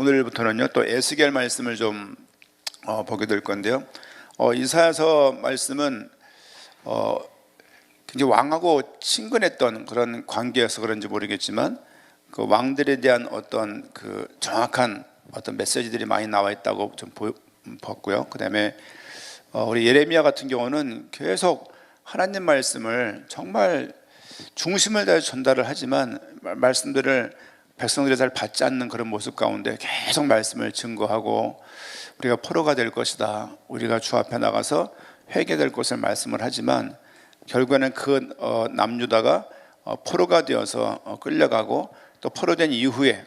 오늘부터는요 또 에스겔 말씀을 좀 보게 될 건데요. 이사야서 말씀은 굉장히 왕하고 친근했던 그런 관계여서 그런지 모르겠지만 그 왕들에 대한 어떤 그 정확한 어떤 메시지들이 많이 나와 있다고 좀 봤고요. 그다음에 우리 예레미야 같은 경우는 계속 하나님 말씀을 정말 중심을 다해 전달을 하지만 말씀들을 백성들이 잘 받지 않는 그런 모습 가운데 계속 말씀을 증거하고 우리가 포로가 될 것이다, 우리가 주 앞에 나가서 회개될 것을 말씀을 하지만 결국에는 그 남유다가 포로가 되어서 끌려가고 또 포로된 이후에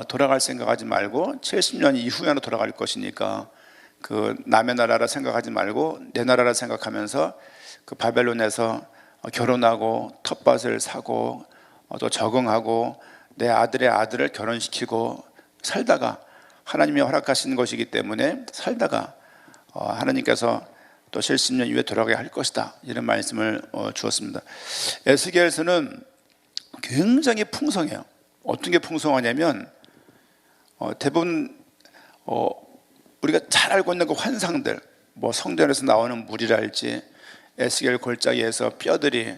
돌아갈 생각하지 말고 70년 이후에는 돌아갈 것이니까 그 남의 나라라 생각하지 말고 내 나라라 생각하면서 그 바벨론에서 결혼하고 텃밭을 사고 또 적응하고 내 아들의 아들을 결혼시키고 살다가 하나님이 허락하신 것이기 때문에 살다가 하나님께서 또 70년 이후에 돌아가게 할 것이다, 이런 말씀을 주었습니다. 에스겔서는 굉장히 풍성해요. 어떤 게 풍성하냐면 대부분 우리가 잘 알고 있는 그 환상들, 뭐 성전에서 나오는 물이랄지 에스겔 골짜기에서 뼈들이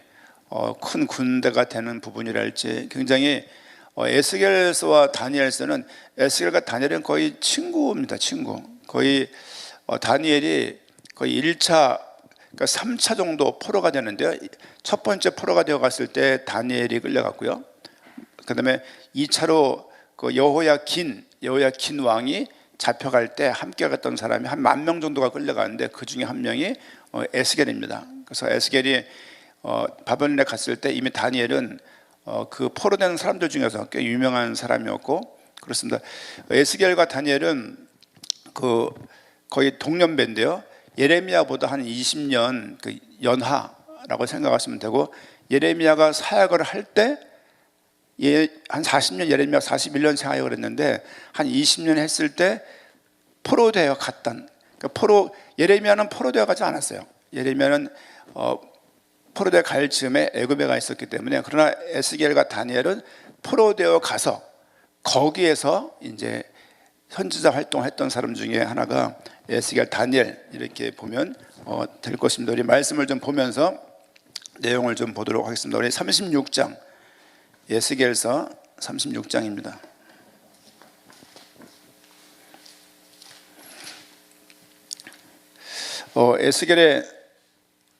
큰 군대가 되는 부분이랄지 굉장히 에스겔서와 다니엘서는, 에스겔과 다니엘은 거의 친구입니다. 친구. 거의 다니엘이 거의 1차, 그러니까 3차 정도 포로가 되는데요. 첫 번째 포로가 되어 갔을 때 다니엘이 끌려갔고요. 그 다음에 2차로 그 여호야킨 왕이 잡혀갈 때 함께 갔던 사람이 한 10,000명 정도가 끌려가는데 그 중에 한 명이 에스겔입니다. 그래서 에스겔이 바벨론에 갔을 때 이미 다니엘은 그 포로된 사람들 중에서 꽤 유명한 사람이었고 그렇습니다. 에스겔과 다니엘은 그 거의 동년배인데요. 예레미야보다 한 20년 그 연하라고 생각하시면 되고, 예레미야가 사역을 할 때 한 40년, 예레미야 41년 사역을 했는데 한 20년 했을 때 포로되어 갔던, 그러니까 예레미야는 포로되어 가지 않았어요. 예레미야는 포로되어 갈 즈음에 애굽에 가 있었기 때문에. 그러나 에스겔과 다니엘은 포로되어 가서 거기에서 이제 선지자 활동을 했던 사람 중에 하나가 에스겔, 다니엘, 이렇게 보면 될 것입니다. 우리 말씀을 좀 보면서 내용을 좀 보도록 하겠습니다. 우리 36장, 에스겔서 36장입니다.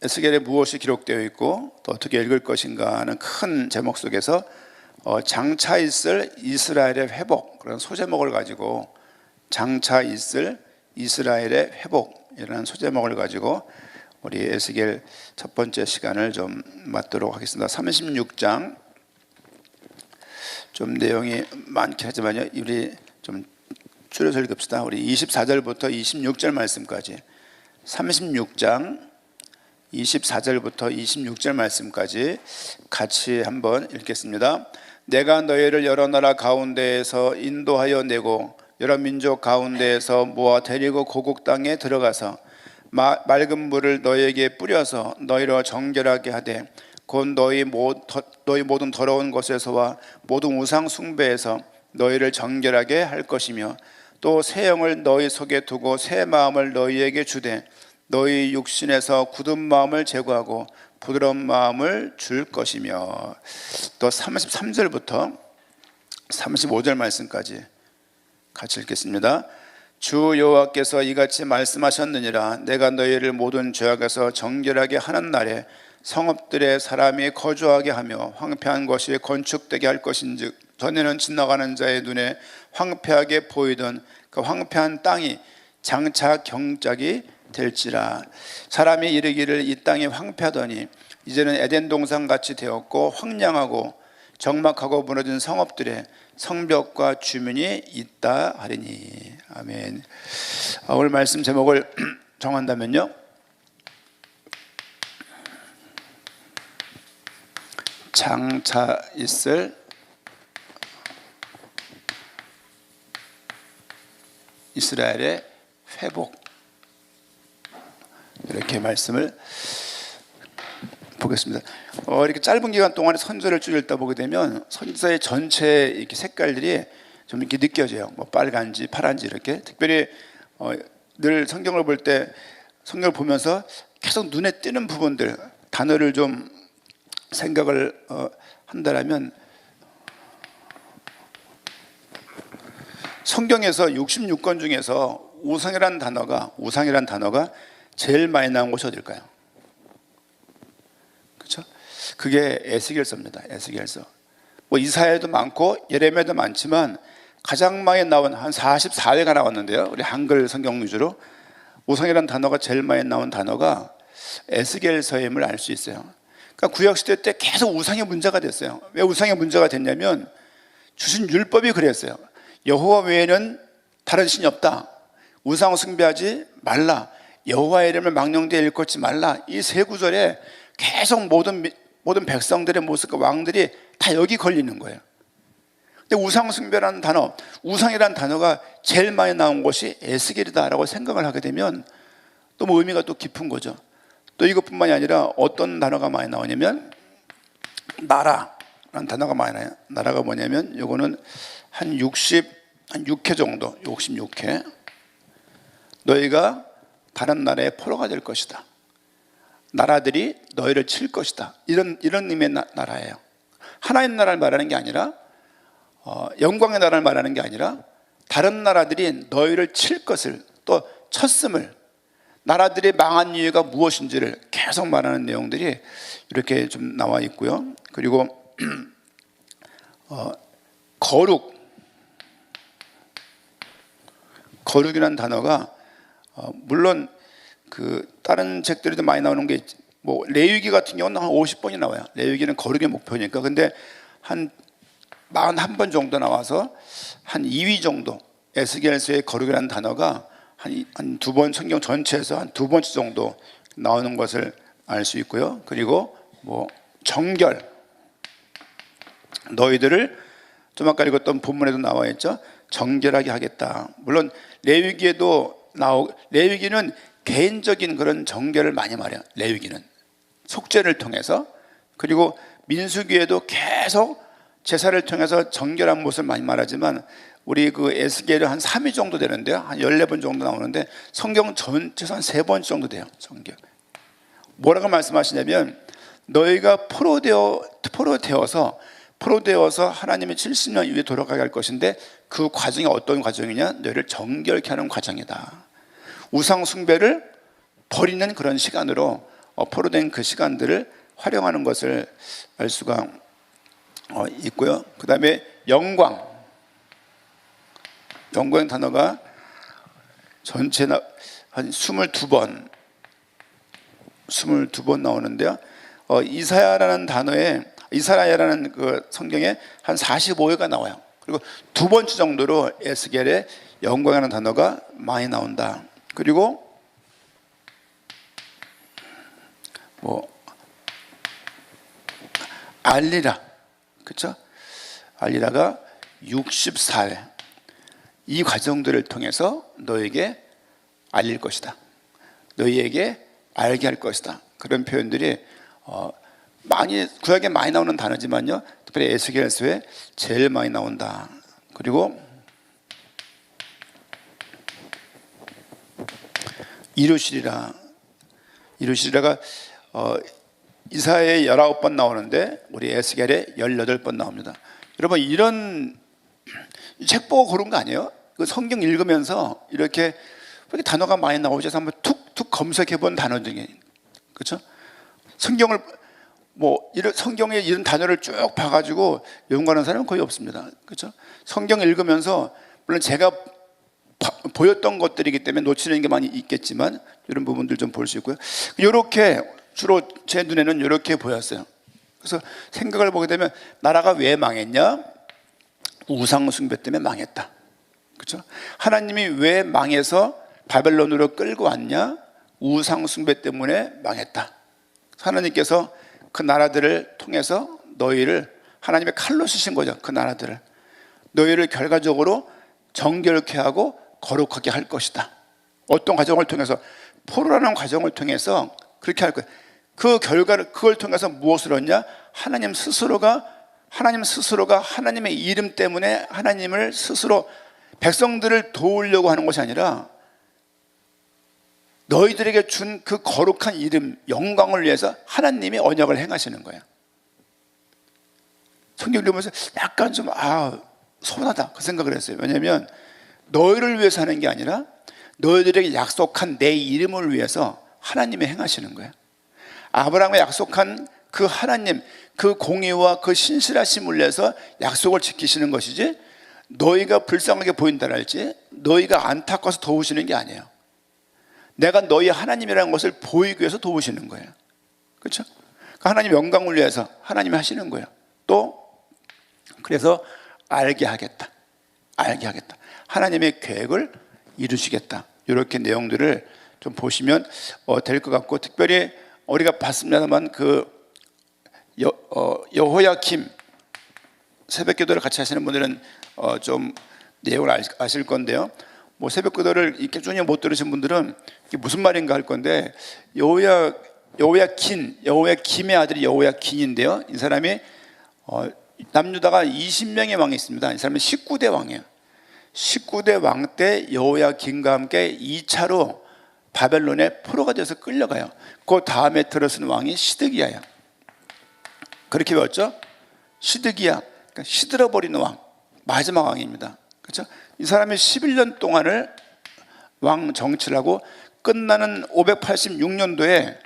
에스겔에 무엇이 기록되어 있고 또 어떻게 읽을 것인가 하는 큰 제목 속에서 장차 있을 이스라엘의 회복, 그런 소제목을 가지고, 장차 있을 이스라엘의 회복이라는 소제목을 가지고 우리 에스겔 첫 번째 시간을 좀 맞도록 하겠습니다. 36장, 좀 내용이 많긴 하지만요, 우리 좀 줄여서 읽읍시다. 우리 24절부터 26절 말씀까지, 36장 24절부터 26절 말씀까지 같이 한번 읽겠습니다. 내가 너희를 여러 나라 가운데에서 인도하여 내고 여러 민족 가운데에서 모아 데리고 고국 땅에 들어가서 맑은 물을 너희에게 뿌려서 너희로 정결하게 하되, 곧 너희 모든 더러운 것에서와 모든 우상 숭배에서 너희를 정결하게 할 것이며, 또 새 영을 너희 속에 두고 새 마음을 너희에게 주되 너희 육신에서 굳은 마음을 제거하고 부드러운 마음을 줄 것이며. 또 33절부터 35절 말씀까지 같이 읽겠습니다. 주 여호와께서 이같이 말씀하셨느니라. 내가 너희를 모든 죄악에서 정결하게 하는 날에 성읍들에 사람이 거주하게 하며 황폐한 것이 건축되게 할 것인즉, 전에는 지나가는 자의 눈에 황폐하게 보이던 그 황폐한 땅이 장차 경작이 될지라. 사람이 이르기를 이 땅이 황폐하더니 이제는 에덴 동산 같이 되었고 황량하고 적막하고 무너진 성읍들에 성벽과 주민이 있다 하리니. 아멘. 오늘 말씀 제목을 정한다면요, 장차 있을 이스라엘의 회복, 이렇게 말씀을 보겠습니다. 이렇게 짧은 기간 동안에 선지자를 쭉 읽다 보게 되면 선지자의 전체 이렇게 색깔들이 좀 이렇게 느껴져요. 뭐 빨간지 파란지 이렇게. 특별히 늘 성경을 볼 때 성경을 보면서 계속 눈에 띄는 부분들, 단어를 좀 생각을 한다라면 성경에서 66권 중에서 우상이라는 단어가 제일 많이 나온 곳이 어딜까요? 그렇죠? 그게 에스겔서입니다. 에스겔서. 뭐 이사야도 많고 예레미야도 많지만 가장 많이 나온 한 44회가 나왔는데요. 우리 한글 성경 위주로 우상이라는 단어가 제일 많이 나온 단어가 에스겔서임을 알 수 있어요. 그러니까 구약 시대 때 계속 우상의 문제가 됐어요. 왜 우상의 문제가 됐냐면 주신 율법이 그랬어요. 여호와 외에는 다른 신이 없다. 우상 숭배하지 말라. 여호와의 이름을 망령되이 일컫지 말라. 이 세 구절에 계속 모든 백성들의 모습과 왕들이 다 여기 걸리는 거예요. 근데 우상 숭배라는 단어, 우상이라는 단어가 제일 많이 나온 곳이 에스겔이다라고 생각을 하게 되면 너무 의미가 또 깊은 거죠. 또 이것뿐만이 아니라 어떤 단어가 많이 나오냐면 나라라는 단어가 많이 나요. 나라가 뭐냐면 요거는 한 6회 정도, 66회. 너희가 다른 나라의 포로가 될 것이다. 나라들이 너희를 칠 것이다. 이런 의미의 나라예요. 하나의 나라를 말하는 게 아니라 영광의 나라를 말하는 게 아니라 다른 나라들이 너희를 칠 것을 또 쳤음을, 나라들이 망한 이유가 무엇인지를 계속 말하는 내용들이 이렇게 좀 나와 있고요. 그리고 거룩이라는 단어가 물론 그 다른 책들에도 많이 나오는 게 뭐 레위기 같은 경우는 한 50번이 나와요. 레위기는 거룩의 목표니까. 근데 한 41번 정도 나와서 한 2위 정도 에스겔서의 거룩이라는 단어가 한 두 번 성경 전체에서 한 두 번째 정도 나오는 것을 알 수 있고요. 그리고 뭐 정결, 너희들을 좀 아까 읽었던 본문에도 나와 있죠. 정결하게 하겠다. 물론 레위기는 개인적인 그런 정결을 많이 말해요. 레위기는 속죄를 통해서, 그리고 민수기에도 계속 제사를 통해서 정결한 모습을 많이 말하지만 우리 그 에스겔은 한 3위 정도 되는데요. 한 14번 정도 나오는데 성경 전체에서 한 3번 정도 돼요. 정결. 뭐라고 말씀하시냐면 너희가 포로 되어서 하나님의 70년 이후에 돌아가게 할 것인데 그 과정이 어떤 과정이냐? 너희를 정결케 하는 과정이다. 우상 숭배를 버리는 그런 시간으로 포로된 그 시간들을 활용하는 것을 알 수가 있고요. 그 다음에 영광 단어가 전체 한 22번 나오는데요. 이사야라는 그 성경에 한 45회가 나와요. 그리고 두 번째 정도로 에스겔의 영광이라는 단어가 많이 나온다. 그리고 뭐 알리라, 그렇죠? 알리라가 64회. 이 과정들을 통해서 너에게 알릴 것이다. 너희에게 알게 할 것이다. 그런 표현들이 구약에 많이 나오는 단어지만요, 특별히 에스겔서에 제일 많이 나온다. 그리고 이루시리라가 이사야에 19번 나오는데 우리 에스겔에 18번 나옵니다. 여러분, 이런 책 보고 고른 거 아니에요? 그 성경 읽으면서 이렇게 단어가 많이 나오지 해서 한번 툭툭 검색해 본 단어 중에, 그렇죠? 성경에 이런 단어를 쭉 봐가지고 연구하는 사람은 거의 없습니다. 그렇죠? 성경 읽으면서 물론 제가 보였던 것들이기 때문에 놓치는 게 많이 있겠지만 이런 부분들 좀 볼 수 있고요. 이렇게 주로 제 눈에는 이렇게 보였어요. 그래서 생각을 보게 되면 나라가 왜 망했냐? 우상 숭배 때문에 망했다. 그렇죠? 하나님이 왜 망해서 바벨론으로 끌고 왔냐? 우상 숭배 때문에 망했다. 하나님께서 그 나라들을 통해서 너희를 하나님의 칼로 쓰신 거죠. 그 나라들을 너희를 결과적으로 정결케 하고 거룩하게 할 것이다. 어떤 과정을 통해서? 포로라는 과정을 통해서 그렇게 할 거예요. 그걸 통해서 무엇을 얻냐? 하나님 스스로가 하나님 스스로가 하나님의 이름 때문에 하나님을 스스로 백성들을 도우려고 하는 것이 아니라 너희들에게 준 그 거룩한 이름, 영광을 위해서 하나님이 언약을 행하시는 거예요. 성경을 읽으면서 약간 좀 서운하다 그 생각을 했어요. 왜냐하면 너희를 위해서 하는 게 아니라 너희들에게 약속한 내 이름을 위해서 하나님이 행하시는 거예요. 아브라함에 약속한 그 하나님, 그 공의와 그 신실하심을 위해서 약속을 지키시는 것이지, 너희가 불쌍하게 보인다 할지 너희가 안타까워서 도우시는 게 아니에요. 내가 너희 하나님이라는 것을 보이기 위해서 도우시는 거예요. 그렇죠? 하나님 영광을 위해서 하나님이 하시는 거예요. 또 그래서 알게 하겠다, 하나님의 계획을 이루시겠다, 이렇게 내용들을 좀 보시면 될 것 같고, 특별히 우리가 봤습니다만 그 여호야김 새벽기도를 같이 하시는 분들은 좀 내용을 아실 건데요. 뭐 새벽기도를 이렇게 꾸준히 못 들으신 분들은 이게 무슨 말인가 할 건데, 여호야김의 아들이 여호야긴인데요. 이 사람이 남유다가 20명의 왕이 있습니다. 이 사람은 19대 왕이에요. 19대 왕 때 여호야긴과 함께 2차로 바벨론에 포로가 되어서 끌려가요. 그 다음에 들어선 왕이 시드기야예요. 그렇게 배웠죠? 시드기야, 그러니까 시들어버리는 왕, 마지막 왕입니다. 그렇죠? 이 사람이 11년 동안을 왕 정치를 하고 끝나는 586년도에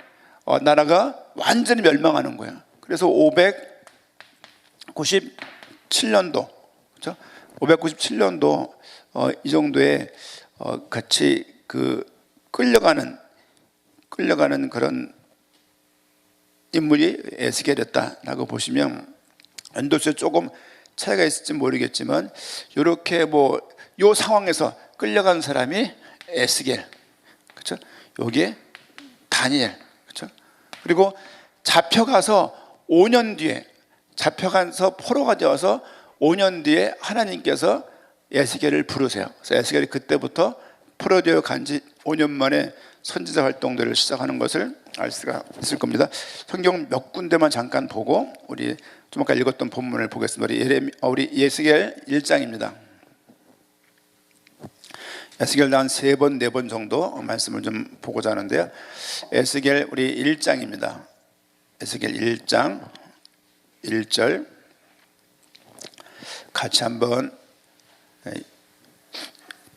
나라가 완전히 멸망하는 거예요. 그래서 597년도, 그렇죠? 597년도 이 정도에 같이 그 끌려가는 그런 인물이 에스겔이었다라고 보시면, 연도수에 조금 차이가 있을지 모르겠지만 이렇게 요 상황에서 끌려간 사람이 에스겔, 그렇죠? 여기에 다니엘, 그렇죠? 그리고 잡혀가서 5년 뒤에, 잡혀가서 포로가 되어서 5년 뒤에 하나님께서 에스겔을 부르세요. 그래서 에스겔이 그때부터 포로되어 간지 5년 만에 선지자 활동들을 시작하는 것을 알 수가 있을 겁니다. 성경 몇 군데만 잠깐 보고 우리 좀 아까 읽었던 본문을 보겠습니다. 우리 에스겔 1장입니다. 에스겔 한 3번, 4번 정도 말씀을 좀 보고자 하는데요. 에스겔 우리 1장입니다. 에스겔 1장 1절 같이 한번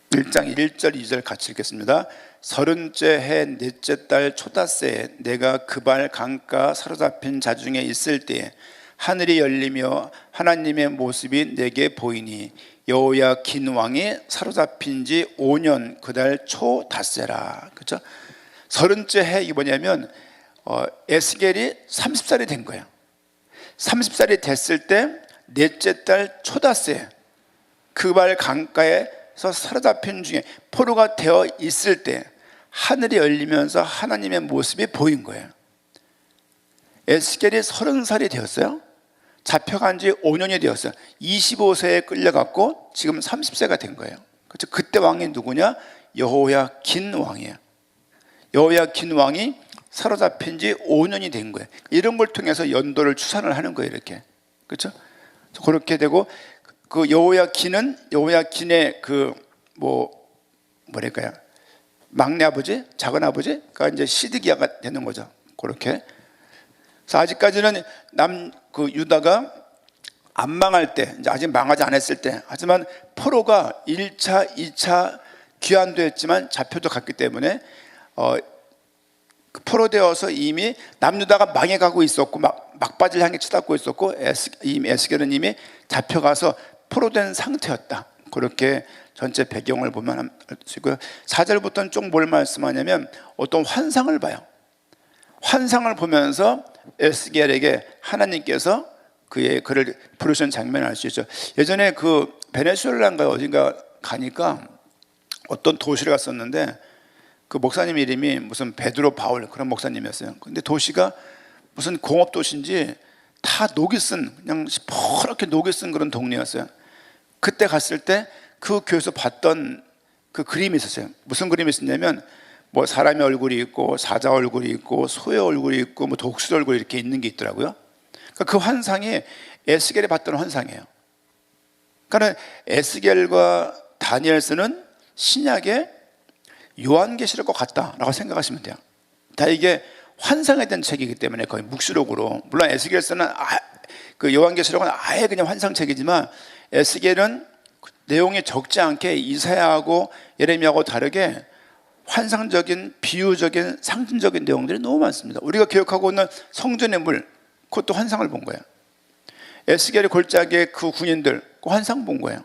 1장 1절 2절 같이 읽겠습니다. 30째 해 넷째 달 초닷새에 내가 그발 강가 사로잡힌 자 중에 있을 때에 하늘이 열리며 하나님의 모습이 내게 보이니 여호야긴 왕이 사로잡힌 지 5년 그달 초닷새라. 그렇죠? 30째 해, 이게 뭐냐면 에스겔이 30살이 된 거예요. 30살이 됐을 때 넷째 달 초닷새 그발 강가에서 사로잡힌 중에 포로가 되어 있을 때 하늘이 열리면서 하나님의 모습이 보인 거예요. 에스겔이 30살이 되었어요. 잡혀간 지 5년이 되었어요. 25세에 끌려갔고 지금 30세가 된 거예요. 그렇죠? 그때 왕이 누구냐? 여호야긴 왕이에요. 여호야긴 왕이 사로잡힌 지 5년이 된 거예요. 이런 걸 통해서 연도를 추산을 하는 거예요. 이렇게. 그렇죠? 그렇게 되고, 그 여호야긴의 뭐랄까요? 막내 아버지, 작은 아버지가 이제 시드기야가 되는 거죠. 그렇게. 그래서 아직까지는 유다가 안 망할 때, 이제 아직 망하지 않았을 때, 하지만 포로가 1차, 2차 귀환도 했지만 잡혀도 갔기 때문에 포로되어서 이미 남유다가 망해가고 있었고 막바지를 향해 치닫고 있었고, 에스겔은 이미 잡혀가서 포로된 상태였다. 그렇게 전체 배경을 보면 할 수 있고요. 4절부터는 좀 뭘 말씀하냐면 어떤 환상을 봐요. 환상을 보면서 에스겔에게 하나님께서 그를 부르시는 장면을 알 수 있죠. 예전에 그 베네수엘라인가 어딘가 가니까 어떤 도시를 갔었는데, 그 목사님 이름이 무슨 베드로 바울 그런 목사님이었어요. 근데 도시가 무슨 공업 도시인지 다 녹이 쓴, 그냥 시퍼렇게 녹이 쓴 그런 동네였어요. 그때 갔을 때 그 교회에서 봤던 그 그림이 있었어요. 무슨 그림이 있었냐면 뭐 사람의 얼굴이 있고 사자 얼굴이 있고 소의 얼굴이 있고 뭐 독수리 얼굴이 이렇게 있는 게 있더라고요. 그러니까 그 환상이 에스겔이 봤던 환상이에요. 그러니까 에스겔과 다니엘서는 신약의 요한계시록과 같다라고 생각하시면 돼요. 다 이게 환상에 대한 책이기 때문에 거의 묵시록으로, 물론 에스겔서는 그 요한계시록은 아예 그냥 환상책이지만 에스겔은 내용이 적지 않게 이사야하고 예레미야하고 다르게 환상적인, 비유적인, 상징적인 내용들이 너무 많습니다. 우리가 기억하고 있는 성전의 물, 그것도 환상을 본 거예요. 에스겔의 골짜기의 그 군인들, 그 환상 본 거예요.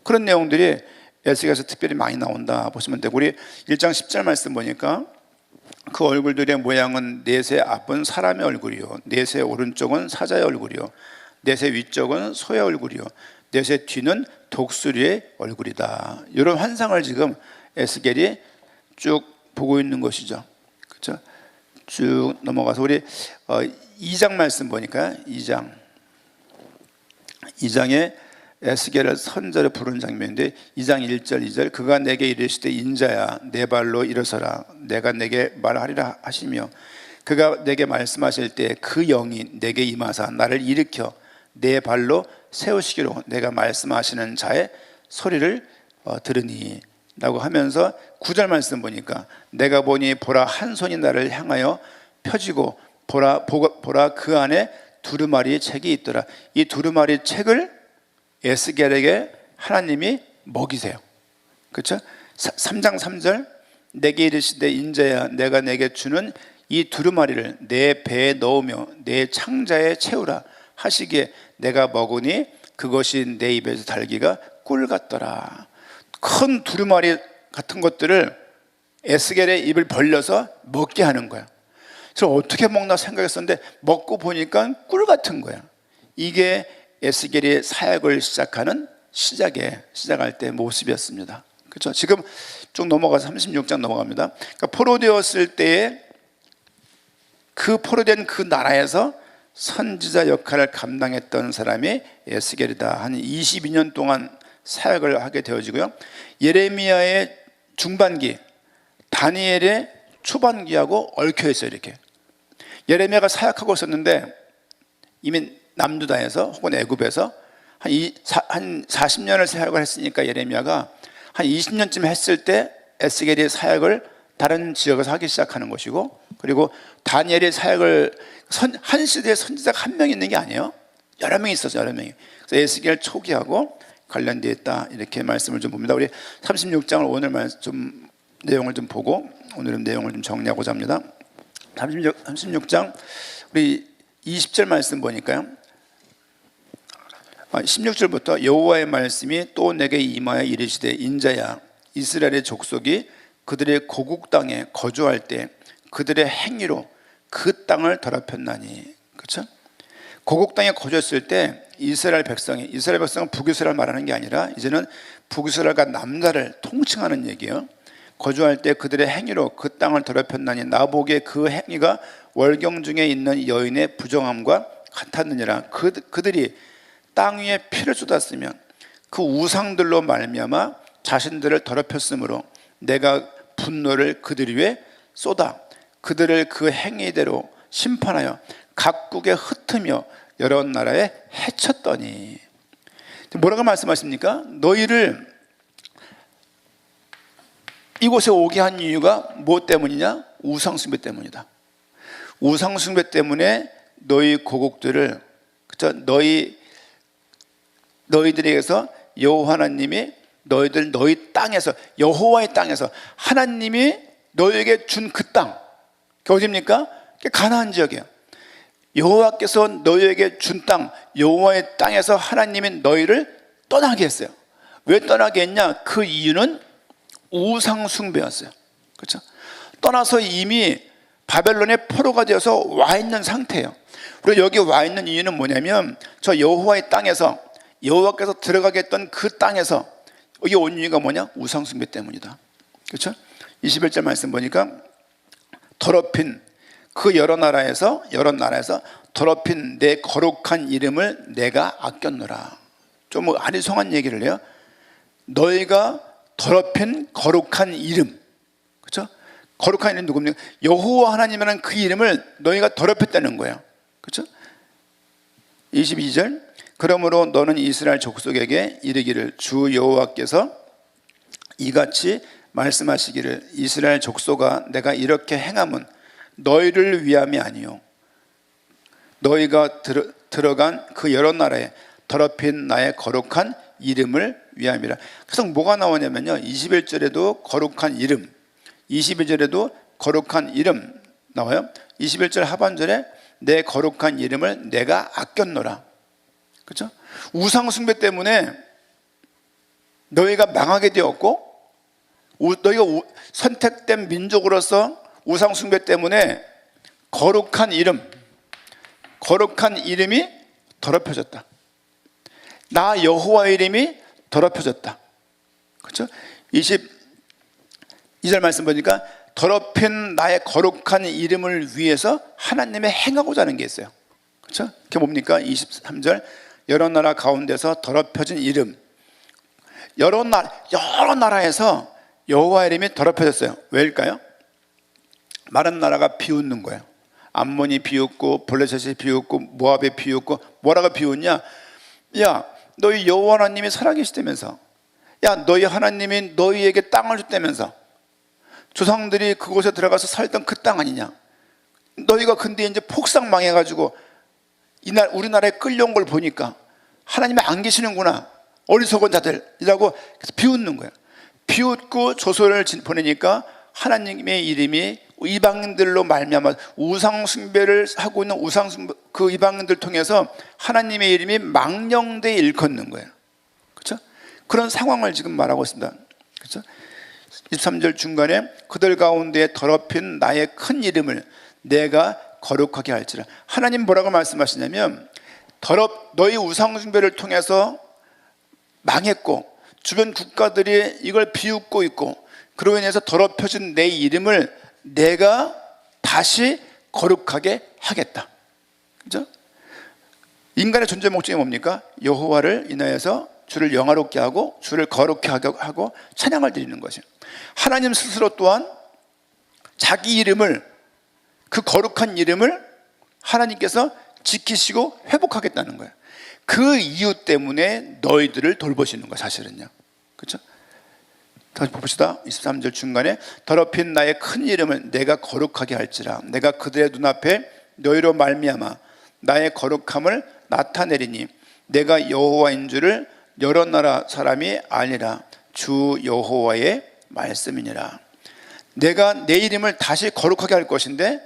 그런 내용들이 에스겔에서 특별히 많이 나온다 보시면 되고, 우리 1장 10절 말씀 보니까 그 얼굴들의 모양은 넷의 앞은 사람의 얼굴이요, 넷의 오른쪽은 사자의 얼굴이요, 넷의 위쪽은 소의 얼굴이요, 넷의 뒤는 독수리의 얼굴이다. 이런 환상을 지금 에스겔이 쭉 보고 있는 것이죠. 그렇죠? 쭉 넘어가서 우리 2장 말씀 보니까 2장에 에스겔을 선자로 부른 장면인데, 2장 1절 2절 그가 내게 이르시되 인자야 내 발로 일어서라 내가 내게 말하리라 하시며, 그가 내게 말씀하실 때 그 영이 내게 임하사 나를 일으켜 내 발로 세우시기로 내가 말씀하시는 자의 소리를 들으니 라고 하면서 9절 말씀 보니까 내가 보니 보라 한 손이 나를 향하여 펴지고 보라 그 안에 두루마리 책이 있더라. 이 두루마리 책을 에스겔에게 하나님이 먹이세요. 그렇죠? 3장 3절 내게 이르시되 인자야 내가 내게 주는 이 두루마리를 내 배에 넣으며 내 창자에 채우라 하시기에 내가 먹으니 그것이 내 입에서 달기가 꿀 같더라. 큰 두루마리 같은 것들을 에스겔의 입을 벌려서 먹게 하는 거야. 그래서 어떻게 먹나 생각했었는데 먹고 보니까 꿀 같은 거야. 이게 에스겔이 사역을 시작할 때 모습이었습니다. 그렇죠? 지금 쭉 넘어가서 36장 넘어갑니다. 그러니까 포로되었을 때에 그 포로된 그 나라에서 선지자 역할을 감당했던 사람이 에스겔이다. 한 22년 동안 사역을 하게 되어지고요. 예레미야의 중반기, 다니엘의 초반기하고 얽혀 있어요. 이렇게 예레미야가 사역하고 있었는데 이미 남유다에서 혹은 애굽에서 한 40년을 사역을 했으니까 예레미야가 한 20년쯤 했을 때 에스겔이 사역을 다른 지역에서 하기 시작하는 것이고, 그리고 다니엘의 사역을 한 시대에 선지자가 한 명 있는 게 아니에요. 여러 명이 있었어요. 여러 명이. 그래서 에스겔 초기하고 관련되어 있다 이렇게 말씀을 좀 봅니다. 우리 36장을 오늘 좀 내용을 좀 보고 오늘은 내용을 좀 정리하고자 합니다. 36장 우리 20절 말씀 보니까요, 16절부터 여호와의 말씀이 또 내게 임하여 이르시되 인자야 이스라엘의 족속이 그들의 고국 땅에 거주할 때 그들의 행위로 그 땅을 더럽혔나니. 그렇죠? 고국 땅에 거주했을 때 이스라엘 백성은 북이스라엘 말하는 게 아니라 이제는 북이스라엘과 남나라를 통칭하는 얘기예요. 거주할 때 그들의 행위로 그 땅을 더럽혔나니 나보기에 그 행위가 월경 중에 있는 여인의 부정함과 같았느니라. 그들이 땅 위에 피를 쏟았으면 그 우상들로 말미암아 자신들을 더럽혔으므로 내가 분노를 그들 위에 쏟아 그들을 그 행위대로 심판하여 각국에 흩으며 여러 나라에 해쳤더니. 뭐라고 말씀하십니까? 너희를 이곳에 오게 한 이유가 무엇 때문이냐? 우상숭배 때문이다. 우상숭배 때문에 너희 고국들을, 그쵸? 너희들에게서 여호와 하나님이 너희 땅에서, 여호와의 땅에서 하나님이 너희에게 준 그 땅, 그게 어디입니까? 그게 가나안 지역이에요. 여호와께서 너희에게 준 땅, 여호와의 땅에서 하나님이 너희를 떠나게 했어요. 왜 떠나게 했냐? 그 이유는 우상 숭배였어요. 그렇죠? 떠나서 이미 바벨론의 포로가 되어서 와 있는 상태예요. 그리고 여기 와 있는 이유는 뭐냐면 저 여호와의 땅에서, 여호와께서 들어가게 했던 그 땅에서 여기 온 이유가 뭐냐? 우상 숭배 때문이다. 그렇죠? 21절 말씀 보니까 더럽힌 그 여러 나라에서 더럽힌 내 거룩한 이름을 내가 아꼈노라. 좀 아리송한 얘기를 해요. 너희가 더럽힌 거룩한 이름, 그렇죠? 거룩한 이름 누굽니까? 여호와 하나님이라는 그 이름을 너희가 더럽혔다는 거예요. 그렇죠? 22절 그러므로 너는 이스라엘 족속에게 이르기를 주 여호와께서 이같이 말씀하시기를 이스라엘 족속아 내가 이렇게 행함은 너희를 위함이 아니요 너희가 들어간 그 여러 나라에 더럽힌 나의 거룩한 이름을 위함이라. 그래서 뭐가 나오냐면요, 21절에도 거룩한 이름, 22절에도 거룩한 이름 나와요. 21절 하반절에 내 거룩한 이름을 내가 아꼈노라. 그렇죠? 우상 숭배 때문에 너희가 망하게 되었고, 너희가 선택된 민족으로서 우상 숭배 때문에 거룩한 이름이 더럽혀졌다. 나 여호와의 이름이 더럽혀졌다. 그렇죠? 22절 말씀 보니까 더럽힌 나의 거룩한 이름을 위해서 하나님의 행하고자 하는 게 있어요. 그렇죠? 그게 뭡니까? 23절 여러 나라 가운데서 더럽혀진 이름. 여러 나라에서 여호와의 이름이 더럽혀졌어요. 왜일까요? 많은 나라가 비웃는 거예요. 암몬이 비웃고 블레셋이 비웃고 모압이 비웃고. 뭐라고 비웃냐? 야, 너희 여호와 하나님이 살아계시다면서, 야, 너희 하나님이 너희에게 땅을 줬다면서, 조상들이 그곳에 들어가서 살던 그 땅 아니냐? 너희가 근데 이제 폭삭 망해가지고 우리나라에 끌려온 걸 보니까 하나님이 안 계시는구나, 어리석은 자들이라고 비웃는 거예요. 비웃고 조소를 보내니까 하나님의 이름이 이방인들로 말미암아 우상 숭배를 하고 있는 그 이방인들 통해서 하나님의 이름이 망령되이 일컫는 거예요. 그렇죠? 그런 상황을 지금 말하고 있습니다. 그렇죠? 23절 중간에 그들 가운데 더럽힌 나의 큰 이름을 내가 거룩하게 할지라. 하나님 뭐라고 말씀하시냐면, 너희 우상 숭배를 통해서 망했고 주변 국가들이 이걸 비웃고 있고 그로 인해서 더럽혀진 내 이름을 내가 다시 거룩하게 하겠다. 그죠? 인간의 존재 목적이 뭡니까? 여호와를 인하여서 주를 영화롭게 하고 주를 거룩게 하고 찬양을 드리는 것이에요. 하나님 스스로 또한 자기 이름을, 그 거룩한 이름을 하나님께서 지키시고 회복하겠다는 거예요. 그 이유 때문에 너희들을 돌보시는 거예요, 사실은요. 그렇죠? 다시 봅시다. 23절 중간에 더럽힌 나의 큰 이름을 내가 거룩하게 할지라. 내가 그들의 눈앞에 너희로 말미암아 나의 거룩함을 나타내리니 내가 여호와인 줄을 여러 나라 사람이 알리라. 주 여호와의 말씀이니라. 내가 내 이름을 다시 거룩하게 할 것인데,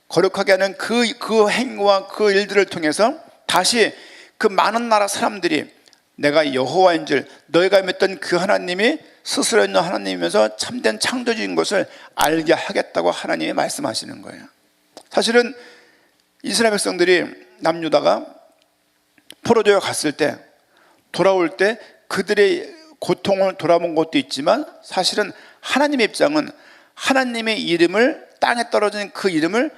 거룩하게 하는 그 행위와 그 일들을 통해서 다시 그 많은 나라 사람들이 내가 여호와인 줄, 너희가 믿던 그 하나님이 스스로 있는 하나님이면서 참된 창조주인 것을 알게 하겠다고 하나님이 말씀하시는 거예요. 사실은 이스라엘 백성들이 남유다가 포로되어 갔을 때, 돌아올 때 그들의 고통을 돌아본 것도 있지만, 사실은 하나님의 입장은 하나님의 이름을, 땅에 떨어진 그 이름을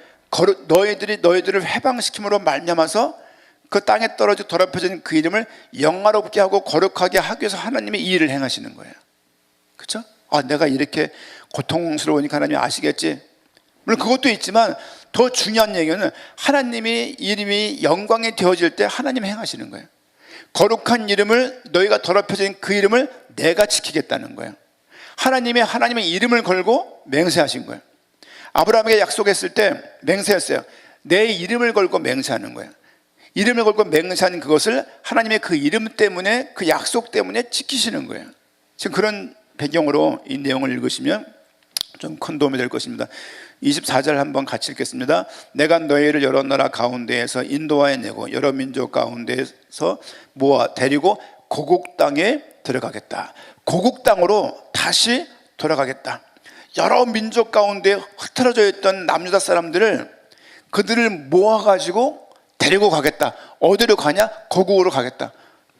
너희들을 해방시킴으로 말미암아서 그 땅에 떨어져 더럽혀진 그 이름을 영화롭게 하고 거룩하게 하기 위해서 하나님이 이 일을 행하시는 거예요. 그렇죠? 내가 이렇게 고통스러우니까 하나님이 아시겠지. 물론 그것도 있지만 더 중요한 얘기는 하나님의 이름이 영광이 되어질 때 하나님이 행하시는 거예요. 거룩한 이름을, 너희가 더럽혀진 그 이름을 내가 지키겠다는 거예요. 하나님의 이름을 걸고 맹세하신 거예요. 아브라함에게 약속했을 때 맹세했어요. 내 이름을 걸고 맹세하는 거예요. 이름을 걸고 맹세하는 그것을 하나님의 그 이름 때문에, 그 약속 때문에 지키시는 거예요. 지금 그런 배경으로 이 내용을 읽으시면 좀 큰 도움이 될 것입니다. 24절 한번 같이 읽겠습니다. 내가 너희를 여러 나라 가운데에서 인도하여 내고 여러 민족 가운데에서 모아 데리고 고국 땅에 들어가겠다. 고국 땅으로 다시 돌아가겠다. 여러 민족 가운데 흩어져 있던 남유다 사람들을, 그들을 모아가지고 데리고 가겠다. 어디로 가냐? 고국으로 가겠다.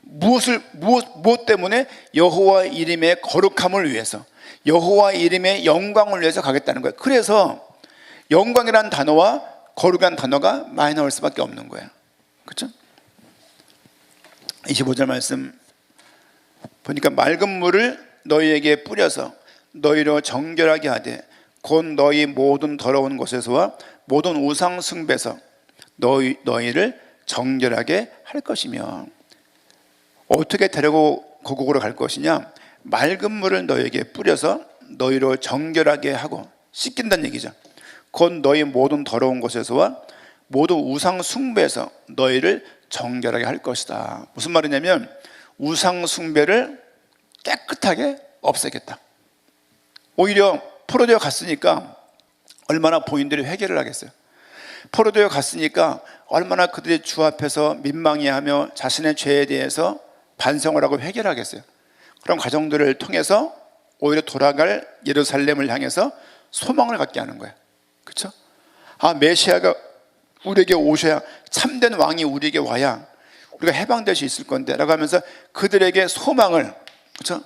무엇 때문에? 여호와 이름의 거룩함을 위해서, 여호와 이름의 영광을 위해서 가겠다는 거예요. 그래서 영광이라는 단어와 거룩한 단어가 많이 나올 수밖에 없는 거예요. 그렇죠? 25절 말씀 보니까 맑은 물을 너희에게 뿌려서 너희로 정결하게 하되 곧 너희 모든 더러운 곳에서와 모든 우상 숭배에서 너희를 정결하게 할 것이며. 어떻게 데리고 고국으로 갈 것이냐? 맑은 물을 너에게 뿌려서 너희로 정결하게 하고 씻긴다는 얘기죠. 곧 너희 모든 더러운 곳에서와 모두 우상 숭배에서 너희를 정결하게 할 것이다. 무슨 말이냐면 우상 숭배를 깨끗하게 없애겠다. 오히려 포로되어 갔으니까 얼마나 본인들이 회개를 하겠어요. 포로되어 갔으니까 얼마나 그들의 주 앞에서 민망해하며 자신의 죄에 대해서 반성을 하고 회개를 하겠어요. 그런 과정들을 통해서 오히려 돌아갈 예루살렘을 향해서 소망을 갖게 하는 거예요. 그렇죠? 아, 메시아가 우리에게 오셔야, 참된 왕이 우리에게 와야 우리가 해방될 수 있을 건데 라고 하면서 그들에게 소망을, 그렇죠?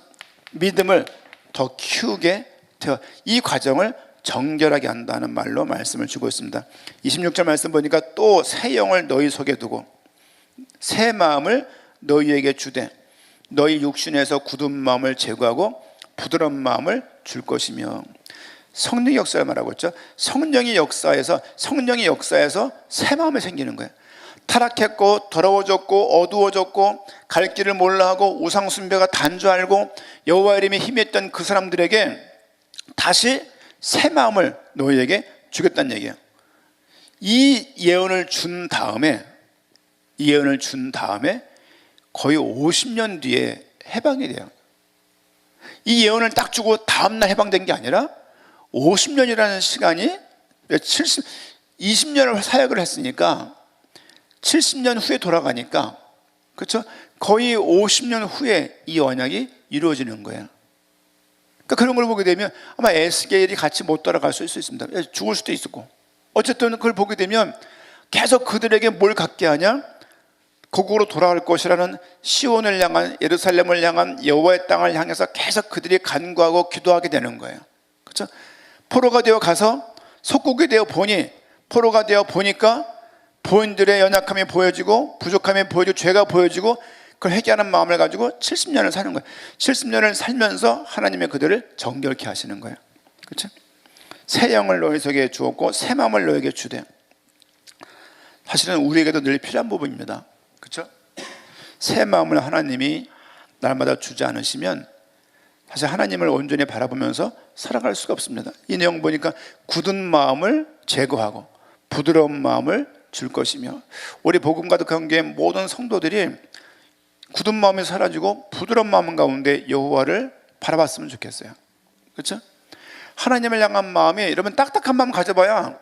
믿음을 더 키우게 되어 이 과정을 정결하게 한다는 말로 말씀을 주고 있습니다. 26절 말씀 보니까 또 새 영을 너희 속에 두고 새 마음을 너희에게 주되 너희 육신에서 굳은 마음을 제거하고 부드러운 마음을 줄 것이며, 성령의 역사를 말하고 있죠. 성령의 역사에서 새 마음이 생기는 거예요. 타락했고 더러워졌고 어두워졌고 갈 길을 몰라 하고 우상 숭배가 단 줄 알고 여호와 이름에 힘했던 그 사람들에게 다시 새 마음을 너희에게 주겠다는 얘기예요. 이 예언을 준 다음에 거의 50년 뒤에 해방이 돼요. 이 예언을 딱 주고 다음날 해방된 게 아니라 50년이라는 시간이 20년을 사역을 했으니까 70년 후에 돌아가니까, 그렇죠? 거의 50년 후에 이 언약이 이루어지는 거예요. 그러니까 그런 걸 보게 되면 아마 에스겔이 같이 못 따라갈 수 있습니다. 죽을 수도 있었고, 어쨌든 그걸 보게 되면 계속 그들에게 뭘 갖게 하냐? 거국으로 돌아갈 것이라는 시온을 향한, 예루살렘을 향한 여호와의 땅을 향해서 계속 그들이 간구하고 기도하게 되는 거예요. 그렇죠? 포로가 되어 가서 속국이 되어 보니, 포로가 되어 보니까 본인들의 연약함이 보여지고 부족함이 보여지고 죄가 보여지고 그걸 회개하는 마음을 가지고 70년을 사는 거예요. 70년을 살면서 하나님의 그들을 정결케 하시는 거예요. 그렇죠? 새 영을 너희 속에 주었고 새 마음을 너에게 주되, 사실은 우리에게도 늘 필요한 부분입니다. 그렇죠? 새 마음을 하나님이 날마다 주지 않으시면 사실 하나님을 온전히 바라보면서 살아갈 수가 없습니다. 이 내용 보니까 굳은 마음을 제거하고 부드러운 마음을 줄 것이며, 우리 복음가득 관계의 모든 성도들이 굳은 마음이 사라지고 부드러운 마음 가운데 여호와를 바라봤으면 좋겠어요. 그렇죠? 하나님을 향한 마음이, 여러분 딱딱한 마음 가져봐야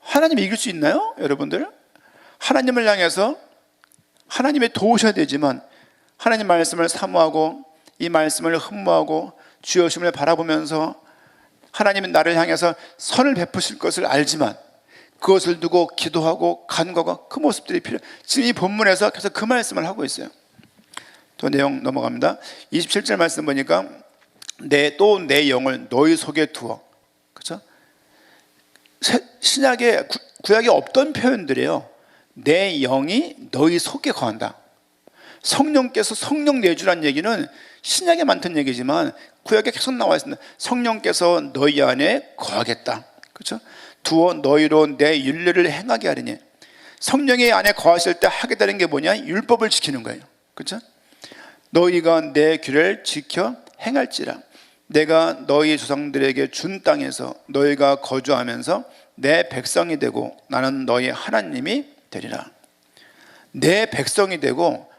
하나님 이길 수 있나요? 여러분들 하나님을 향해서 하나님이 도우셔야 되지만 하나님 말씀을 사모하고 이 말씀을 흠모하고 주여심을 바라보면서 하나님은 나를 향해서 선을 베푸실 것을 알지만 그것을 두고 기도하고 간구하고 그 모습들이 필요해요. 지금 이 본문에서 계속 그 말씀을 하고 있어요. 또 내용 넘어갑니다. 27절 말씀 보니까 내 영을 너희 속에 두어. 그렇죠? 신약에, 구약에 없던 표현들이에요. 내 영이 너희 속에 거한다. 성령께서 성령 내주라는 얘기는 신약에 많던 얘기지만 구약에 계속 나와 있습니다. 성령께서 너희 안에 거하겠다. 그렇죠? 두어 너희로 내 율례를 행하게 하리니. 성령이 안에 거하실 때 하게 되는 게 뭐냐? 율법을 지키는 거예요. 그렇죠? 너희가 내 규례를 지켜 행할지라. 내가 너희 조상들에게 준 땅에서 너희가 거주하면서 내 백성이 되고 나는 너희 하나님이 되리라. 내 백성이 되고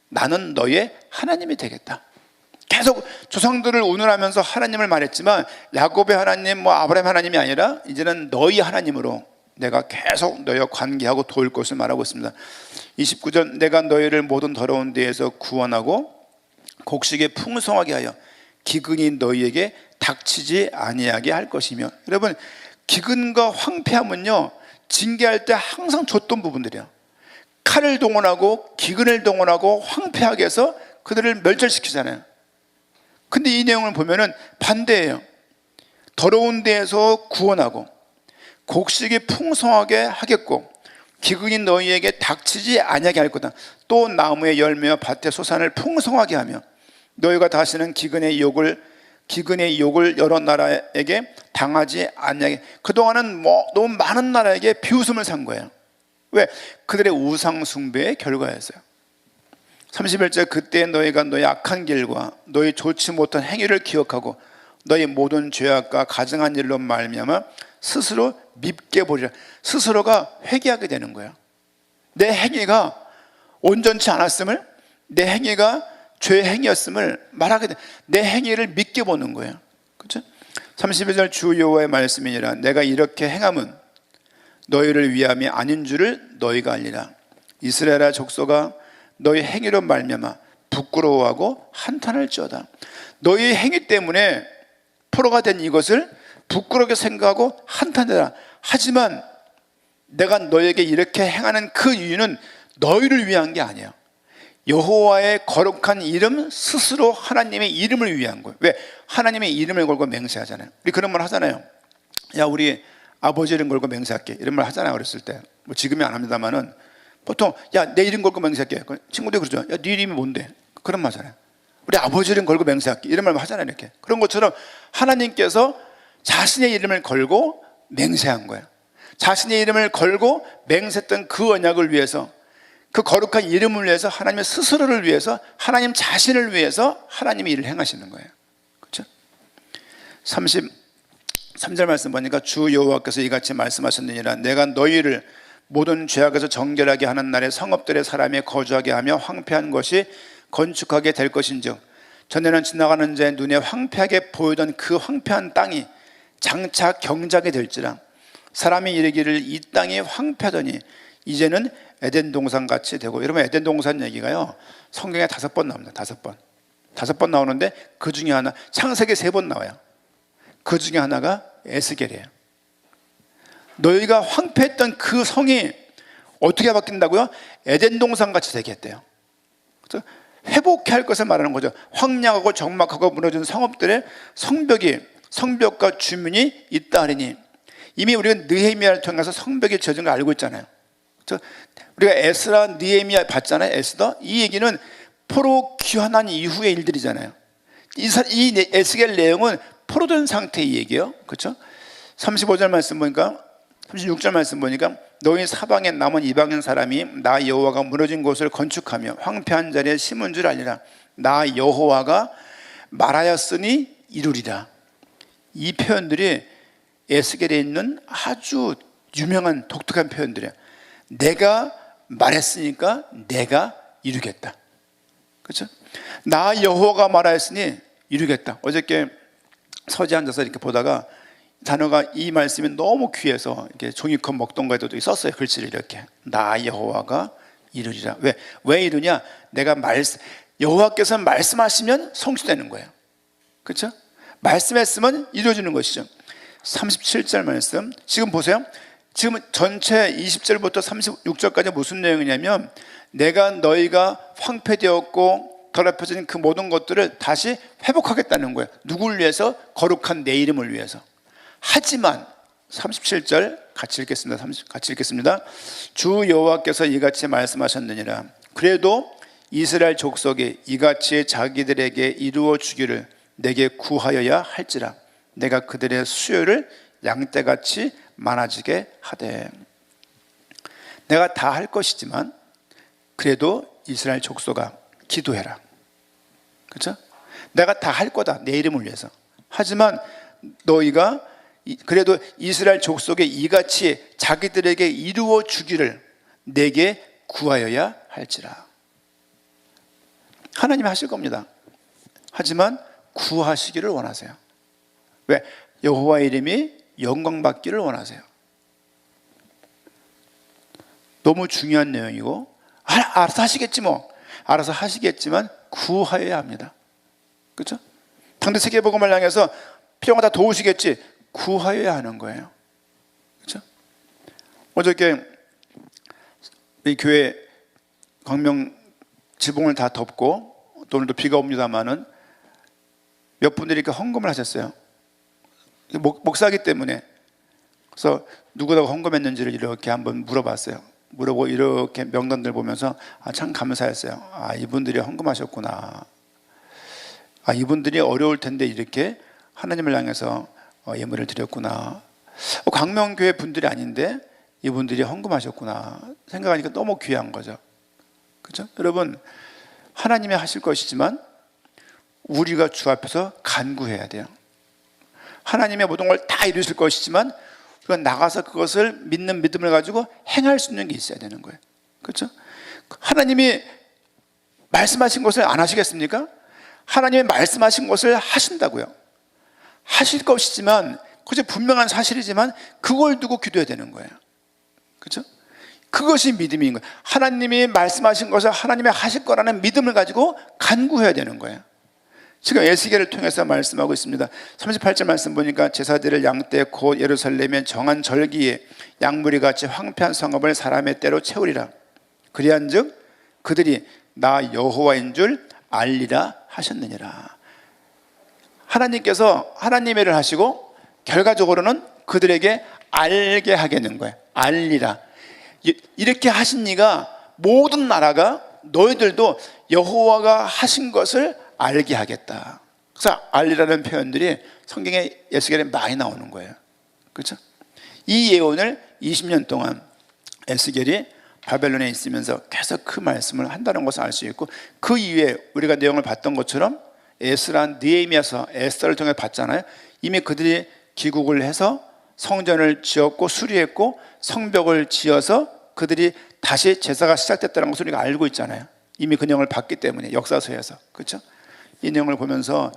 나는 너의 하나님이 되겠다. 계속 조상들을 운운하면서 하나님을 말했지만 야곱의 하나님, 아브라함 하나님이 아니라 이제는 너희 하나님으로 내가 계속 너희와 관계하고 도울 것을 말하고 있습니다. 29절 내가 너희를 모든 더러운 데에서 구원하고 곡식에 풍성하게 하여 기근이 너희에게 닥치지 아니하게 할 것이며. 여러분, 기근과 황폐함은요 징계할 때 항상 줬던 부분들이에요. 칼을 동원하고 기근을 동원하고 황폐하게 해서 그들을 멸절시키잖아요. 근데 이 내용을 보면은 반대예요. 더러운 데에서 구원하고 곡식이 풍성하게 하겠고 기근이 너희에게 닥치지 아니하게 할 거다. 또 나무의 열매와 밭의 소산을 풍성하게 하며 너희가 다시는 기근의 욕을 여러 나라에게 당하지 아니하게. 그동안은 너무 많은 나라에게 비웃음을 산 거예요. 왜? 그들의 우상 숭배의 결과였어요. 31절 그때 너희가 너희 악한 길과 너희 좋지 못한 행위를 기억하고 너희 모든 죄악과 가증한 일로 말미암아 스스로 밉게 보리라. 스스로가 회개하게 되는 거야. 내 행위가 온전치 않았음을, 내 행위가 죄의 행위였음을 말하게 돼. 내 행위를 믿게 보는 거예요. 그렇죠? 32절 주 여호와의 말씀이니라. 내가 이렇게 행함은 너희를 위함이 아닌 줄을 너희가 알리라. 이스라엘아 족속아 너희 행위로 말미암아 부끄러워하고 한탄할지어다. 너희 행위 때문에 포로가 된 이것을 부끄럽게 생각하고 한탄하라. 하지만 내가 너에게 이렇게 행하는 그 이유는 너희를 위한 게 아니야. 여호와의 거룩한 이름 스스로 하나님의 이름을 위한 거예요. 왜? 하나님의 이름을 걸고 맹세하잖아요. 우리 그런 말 하잖아요. 야 우리 아버지 이름 걸고 맹세할게, 이런 말 하잖아요. 어렸을 때. 뭐 지금은 안 합니다만은 보통 야 내 이름 걸고 맹세할게. 친구들이 그러죠. 야 네 이름이 뭔데? 그런 말 하잖아요. 우리 아버지 이름 걸고 맹세할게, 이런 말 하잖아요. 이렇게. 그런 것처럼 하나님께서 자신의 이름을 걸고 맹세한 거예요. 자신의 이름을 걸고 맹세했던 그 언약을 위해서, 그 거룩한 이름을 위해서, 하나님의 스스로를 위해서, 하나님 자신을 위해서 하나님이 일을 행하시는 거예요. 그렇죠? 33절 말씀 보니까 주 여호와께서 이같이 말씀하셨느니라. 내가 너희를 모든 죄악에서 정결하게 하는 날에 성읍들의 사람이 거주하게 하며 황폐한 것이 건축하게 될 것인즉 전에는 지나가는 자의 눈에 황폐하게 보이던 그 황폐한 땅이 장차 경작이 될지라. 사람이 이르기를 이 땅이 황폐하더니 이제는 에덴 동산같이 되고. 여러분 에덴 동산 얘기가요 성경에 5번 나옵니다. 5번 나오는데 그 중에 하나, 창세기 3번 나와요. 그 중에 하나가 에스겔이에요. 너희가 황폐했던 그 성이 어떻게 바뀐다고요? 에덴 동산같이 되겠대요. 그래서 회복해야 할 것을 말하는 거죠. 황량하고 적막하고 무너진 성읍들의 성벽과 주민이 있다 하리니. 이미 우리가 느헤미야를 통해서 성벽이 지어진 걸 알고 있잖아요. 우리가 에스라, 느헤미야 봤잖아요. 에스더. 이 얘기는 포로 귀환한 이후의 일들이잖아요. 이 에스겔 내용은 포로된 상태의 얘기예요. 그렇죠? 35절 말씀 보니까, 36절 말씀 보니까 너희 사방에 남은 이방인 사람이 나 여호와가 무너진 곳을 건축하며 황폐한 자리에 심은 줄 알리라. 나 여호와가 말하였으니 이루리라. 이 표현들이 에스겔에 있는 아주 유명한 독특한 표현들이에요. 내가 말했으니까 내가 이루겠다. 그렇죠? 나 여호와가 말하였으니 이루겠다. 어저께 서재 앉아서 이렇게 보다가 단어가, 이 말씀이 너무 귀해서 이렇게 종이컵 먹던 거에도 썼어요. 글씨를 이렇게. 나 여호와가 이루리라. 왜 이루냐? 내가 여호와께서 말씀하시면 성취되는 거예요. 그렇죠? 말씀했으면 이루어지는 것이죠. 37절 말씀 지금 보세요. 지금 전체 20절부터 36절까지 무슨 내용이냐면, 내가 너희가 황폐되었고 더럽혀진 그 모든 것들을 다시 회복하겠다는 거예요. 누구를 위해서? 거룩한 내 이름을 위해서. 하지만 37절 같이 읽겠습니다. 주 여호와께서 이같이 말씀하셨느니라. 그래도 이스라엘 족속이 이같이 자기들에게 이루어 주기를 내게 구하여야 할지라. 내가 그들의 수요를 양떼같이 많아지게 하되. 내가 다 할 것이지만 그래도 이스라엘 족속아 기도해라. 그렇죠? 내가 다 할 거다, 내 이름을 위해서. 하지만 너희가 그래도 이스라엘 족속에 이같이 자기들에게 이루어 주기를 내게 구하여야 할지라. 하나님이 하실 겁니다. 하지만 구하시기를 원하세요. 왜? 여호와 이름이 영광받기를 원하세요. 너무 중요한 내용이고, 알아서 하시겠지 뭐. 알아서 하시겠지만 구하여야 합니다. 그렇죠? 당대 세계복음을 향해서 필요한 거 다 도우시겠지. 구하여야 하는 거예요. 그렇죠? 어저께 이 교회 광명 지붕을 다 덮고, 또 오늘도 비가 옵니다만은 몇 분들이 이렇게 헌금을 하셨어요. 목사기 때문에. 그래서 누구다가 헌금했는지를 이렇게 한번 물어봤어요. 물어보고 이렇게 명단들 보면서 참 감사했어요. 이분들이 헌금하셨구나. 이분들이 어려울 텐데 이렇게 하나님을 향해서 예물을 드렸구나. 광명교회 분들이 아닌데 이분들이 헌금하셨구나 생각하니까 너무 귀한 거죠. 그렇죠? 여러분, 하나님이 하실 것이지만 우리가 주 앞에서 간구해야 돼요. 하나님의 모든 걸 다 이루실 것이지만 우리가 나가서 그것을 믿는 믿음을 가지고 행할 수 있는 게 있어야 되는 거예요. 그렇죠? 하나님이 말씀하신 것을 안 하시겠습니까? 하나님이 말씀하신 것을 하신다고요. 하실 것이지만 그것이 분명한 사실이지만 그걸 두고 기도해야 되는 거예요. 그렇죠? 그것이 믿음인 거예요. 하나님이 말씀하신 것을 하나님이 하실 거라는 믿음을 가지고 간구해야 되는 거예요. 지금 에스겔을 통해서 말씀하고 있습니다. 38절 말씀 보니까 제사드릴 양떼 곧 예루살렘의 정한 절기에 양무리 같이 황폐한 성읍을 사람의 때로 채우리라. 그리한즉 그들이 나 여호와인 줄 알리라 하셨느니라. 하나님께서 하나님의 일을 하시고 결과적으로는 그들에게 알게 하겠는 거예요. 알리라. 이렇게 하신 이가 모든 나라가 너희들도 여호와가 하신 것을 알게 하겠다. 그래서 알리라는 표현들이 성경에 에스겔에 많이 나오는 거예요. 그렇죠? 이 예언을 20년 동안 에스겔이 바벨론에 있으면서 계속 그 말씀을 한다는 것을 알 수 있고, 그 이후에 우리가 내용을 봤던 것처럼 에스라, 느헤미야서, 에스더를 통해 봤잖아요. 이미 그들이 귀국을 해서 성전을 지었고 수리했고 성벽을 지어서 그들이 다시 제사가 시작됐다는 것을 우리가 알고 있잖아요. 이미 그 내용을 봤기 때문에 역사서에서. 그렇죠? 이 내용을 보면서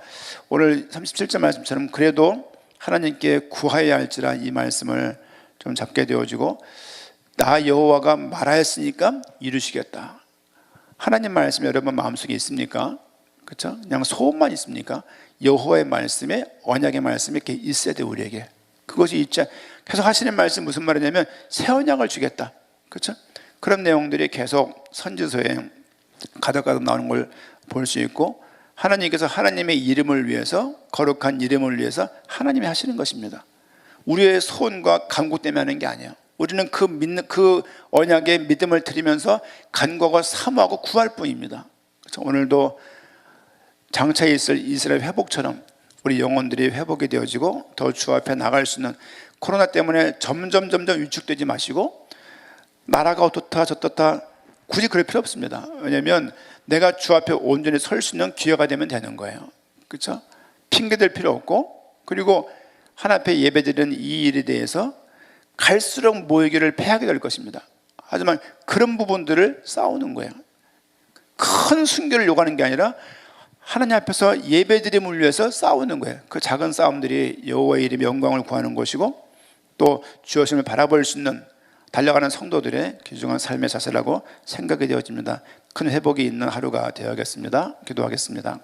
오늘 37절 말씀처럼 그래도 하나님께 구하여야 할지라 이 말씀을 좀 잡게 되어지고, 나 여호와가 말하였으니까 이루시겠다. 하나님 말씀이 여러분 마음속에 있습니까? 그렇죠? 그냥 소원만 있습니까? 여호와의 말씀에, 언약의 말씀이 이렇게 있어야 돼. 우리에게 그것이 있지. 계속 하시는 말씀 무슨 말이냐면 새 언약을 주겠다. 그렇죠? 그런 내용들이 계속 선지서에 가득가득 나오는 걸 볼 수 있고, 하나님께서 하나님의 이름을 위해서, 거룩한 이름을 위해서 하나님이 하시는 것입니다. 우리의 소원과 간구 때문에 하는 게 아니에요. 우리는 그 언약의 믿음을 드리면서 간구하고 사모하고 구할 뿐입니다. 그렇죠? 오늘도 장차 있을 이스라엘 회복처럼 우리 영혼들이 회복이 되어지고 더 주 앞에 나갈 수 있는, 코로나 때문에 점점 위축되지 마시고 나라가 어떻다 저떻다 굳이 그럴 필요 없습니다. 왜냐하면 내가 주 앞에 온전히 설 수 있는 기회가 되면 되는 거예요. 그렇죠? 핑계댈 필요 없고, 그리고 하나님 앞에 예배드리는 이 일에 대해서 갈수록 모이기를 패하게 될 것입니다. 하지만 그런 부분들을 싸우는 거예요. 큰 순교를 요구하는 게 아니라 하나님 앞에서 예배드림을 위해서 싸우는 거예요. 그 작은 싸움들이 여호와의 이름의 영광을 구하는 것이고, 또 주어심을 바라볼 수 있는 달려가는 성도들의 귀중한 삶의 자세라고 생각이 되어집니다. 큰 회복이 있는 하루가 되어야겠습니다. 기도하겠습니다.